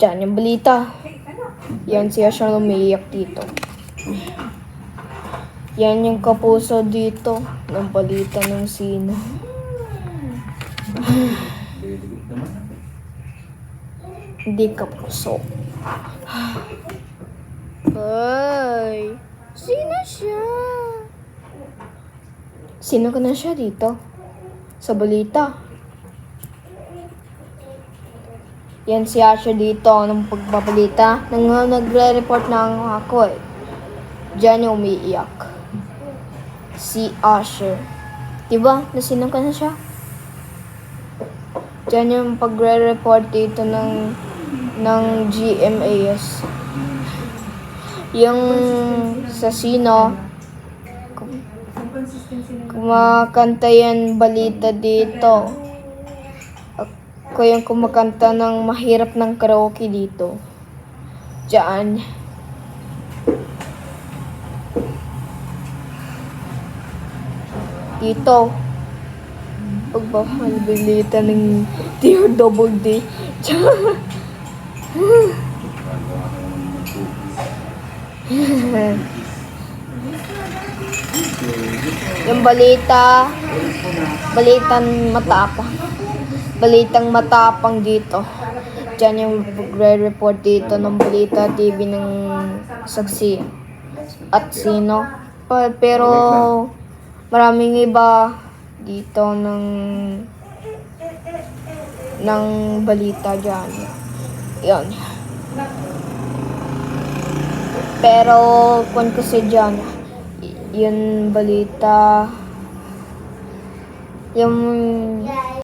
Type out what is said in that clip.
Diyan, yung balita. Yan siya umiiyak dito. Yan yung kapuso dito ng balita ng sino. Hindi kapuso. Ay, sino siya? Sino ka na siya dito? Sa balita. Yan si Asher dito ng pagbabalita. Nagre-report na ako eh. Diyan yung umiiyak. Si Asher. Diba? Nasinan ka na siya? Diyan yung pagre-report dito ng GMAS. Yung sa sino, kumakanta yan balita dito. Ako yung kumakanta ng mahirap ng karaoke dito. Diyan. Dito. Pagbabalita ng Dear Double D. Diyan. Yung balitang matapang dito. Diyan yung report dito ng Balita TV ng saksi at sino. Pero maraming iba dito ng balita diyan. Yan. Pero kung kasi diyan, yung balita, yung